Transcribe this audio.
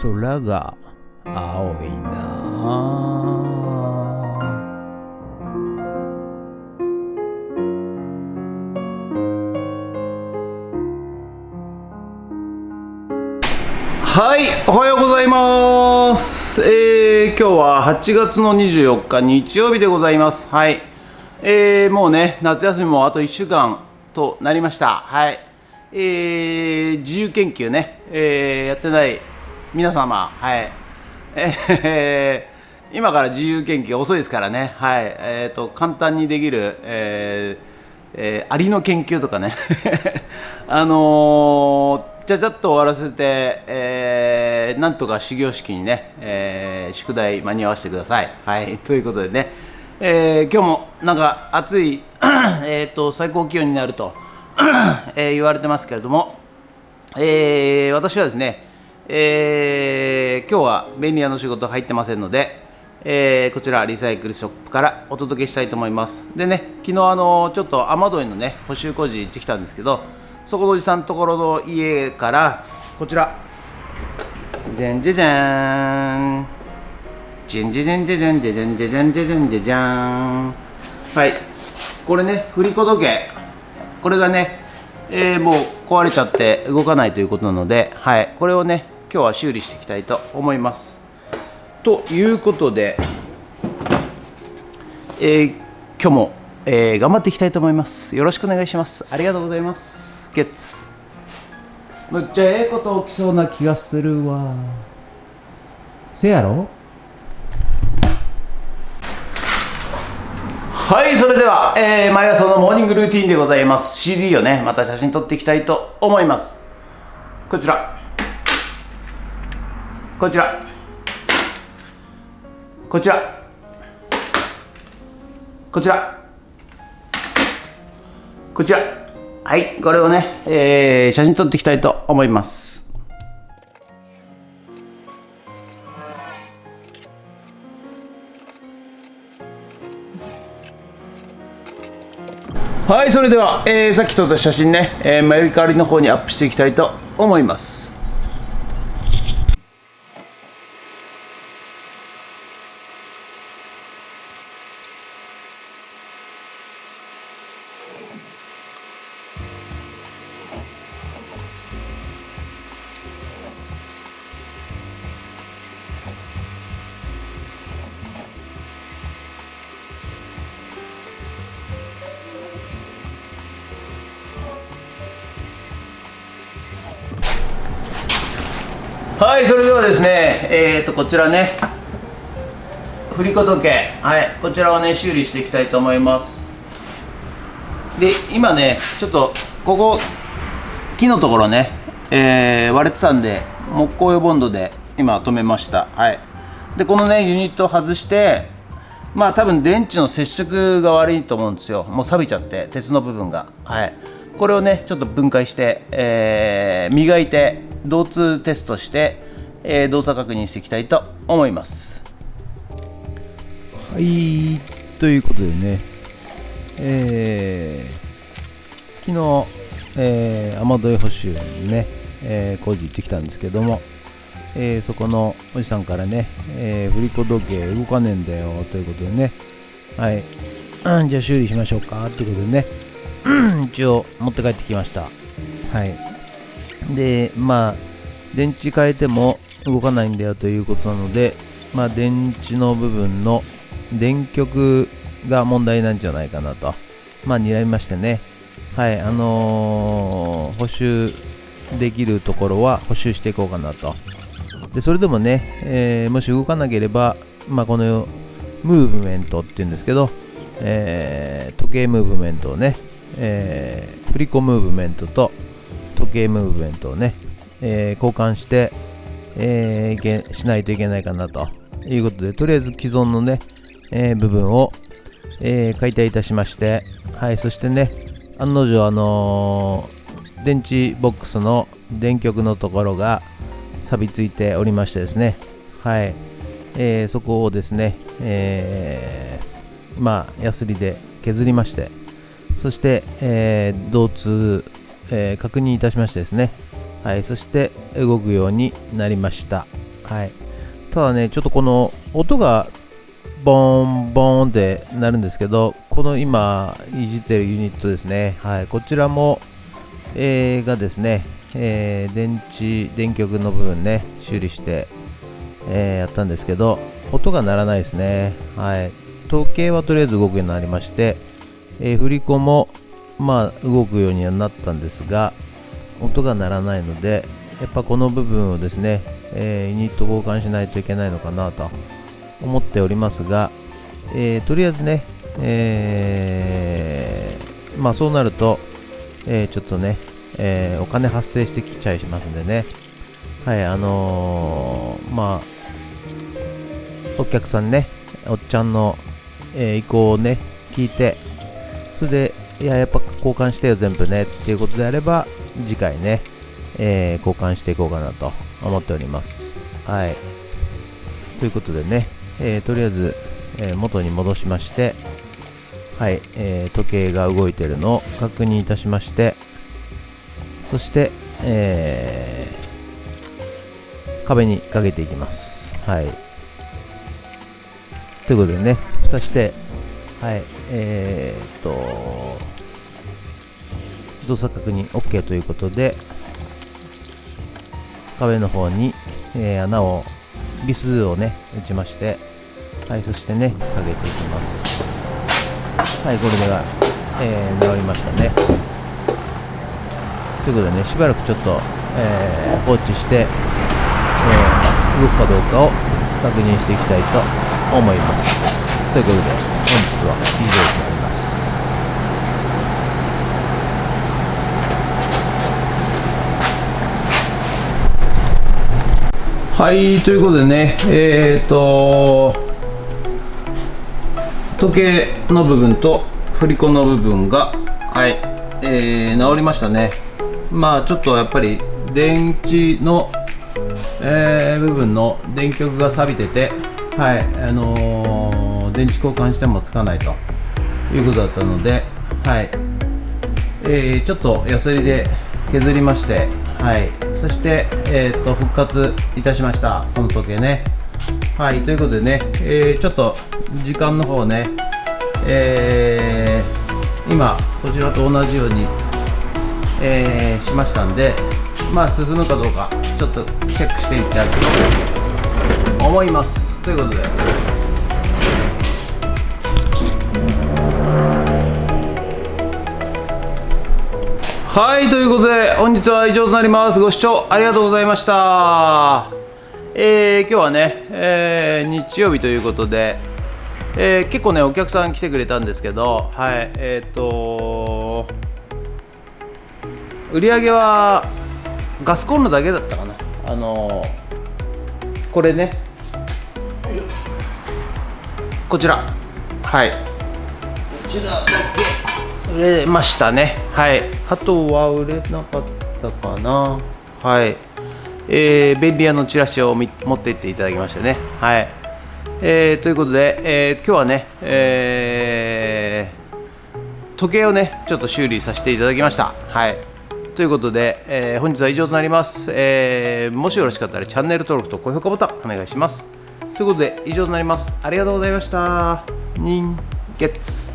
空が青いな。はい、おはようございます。今日は8月の24日日曜日でございます。はい、もうね、夏休みもあと1週間となりました。はい、自由研究ね、やってない皆様、はい、今から自由研究遅いですからね。はい、簡単にできる、アリの研究とかねちゃちゃっと終わらせて、なんとか始業式にね、宿題間に合わせてください。はい、ということでね、今日もなんか暑い最高気温になると言われてますけれども、私はですね、今日は便利屋の仕事入ってませんので、こちらリサイクルショップからお届けしたいと思います。でね、昨日ちょっと雨どいのね補修工事行ってきたんですけど、そこのおじさんのところの家からこちらじゃんじゃじゃーんじゃんじゃじゃんじゃじゃんじゃじゃんじゃじゃんじゃじゃんじゃじゃーん。はい、これね、振り子時計、これがね、もう壊れちゃって動かないということなので、はい、これをね今日は修理していきたいと思います。ということで、今日も、頑張っていきたいと思います。よろしくお願いします。ありがとうございます。ゲッツ。むっちゃええこと起きそうな気がするわ。せやろ。はい、それでは、毎朝のモーニングルーティンでございます。 CD をねまた写真撮っていきたいと思います。こちらこちらこちらこちらこちら、はい、これをね、写真撮っていきたいと思います。はい、それでは、さっき撮った写真ね、メルカリの方にアップしていきたいと思います。はい、それではですね、こちらね、振り子時計、はい、こちらをね修理していきたいと思います。で、今ねちょっとここ木のところね、割れてたんで木工用ボンドで今留めました。はい、でこのねユニットを外して、まあ多分電池の接触が悪いと思うんですよ。もう錆びちゃって鉄の部分が。はい、これをねちょっと分解して、磨いて導通テストして、動作確認していきたいと思います。はい、ということでね、昨日、雨どい補修にね、工事行ってきたんですけども、そこのおじさんからね、振り子時計動かねえんだよということでね、はい、じゃあ修理しましょうかということでね一応持って帰ってきました。はい、で、まあ電池変えても動かないんだよということなので、まあ電池の部分の電極が問題なんじゃないかなと、まあ睨みましてね、はい、補修できるところは補修していこうかなと。でそれでもね、もし動かなければ、まあこのムーブメントっていうんですけど、時計ムーブメントをね、振り子ムーブメントと時計ムーブメントをね、交換して、しないといけないかなということで、とりあえず既存のね、部分を、解体いたしまして、はい、そしてね、案の定電池ボックスの電極のところが錆びついておりましてですね、はい、そこをですね、まあヤスリで削りまして、そして、導通、確認いたしましてですね、はい、そして動くようになりました。はい。ただね、ちょっとこの音がボーンボーンってなるんですけど、この今いじってるユニットですね、はい、こちらも、がですね、電極の部分ね修理して、やったんですけど、音が鳴らないですね。はい、時計はとりあえず動くようになりまして、振り子もまあ動くようにはなったんですが、音が鳴らないので、やっぱこの部分をですね、ユニット交換しないといけないのかなと思っておりますが、とりあえずね、まあそうなると、ちょっとね、お金発生してきちゃいますんでね、はい、まあお客さんね、おっちゃんの、意向をね聞いて、それでやっぱ交換してよ全部ねっていうことであれば、次回ね、交換していこうかなと思っております。はい、ということでね、とりあえず、元に戻しまして、はい、時計が動いているのを確認いたしまして、そして、壁にかけていきます。はい、ということでね、蓋して、はい、動作確認 OK ということで、壁の方に、穴をビスをね打ちまして、はい、そしてねかけていきます。はい、これで治りましたね。ということでね、しばらくちょっと、放置して、動くかどうかを確認していきたいと思います。ということで本日は以上になります。はい、ということでね、時計の部分と振り子の部分が、はい、治りましたね。まあちょっとやっぱり電池の、部分の電極が錆びてて、はい、電池交換してもつかないということだったので、はい、ちょっとヤスリで削りまして、はい、そして、復活いたしました、この時計ね。はい、ということでね、ちょっと時間の方ね、今こちらと同じように、しましたんで、まあ進むかどうかちょっとチェックしていただきたいと思います。ということで、はい、ということで本日は以上となります。ご視聴ありがとうございました。今日はね、日曜日ということで、結構ねお客さん来てくれたんですけど、はい、売り上げはガスコンロだけだったかな。これね、こちら、はい、こちらだけ売れましたね。はい、あとは売れなかったかな。はい、便利屋のチラシを持って行っていただきましてね。はい、ということで、今日はね、時計をねちょっと修理させていただきました。はい、ということで、本日は以上となります。もしよろしかったらチャンネル登録と高評価ボタンお願いします。ということで以上となります。ありがとうございました。人月。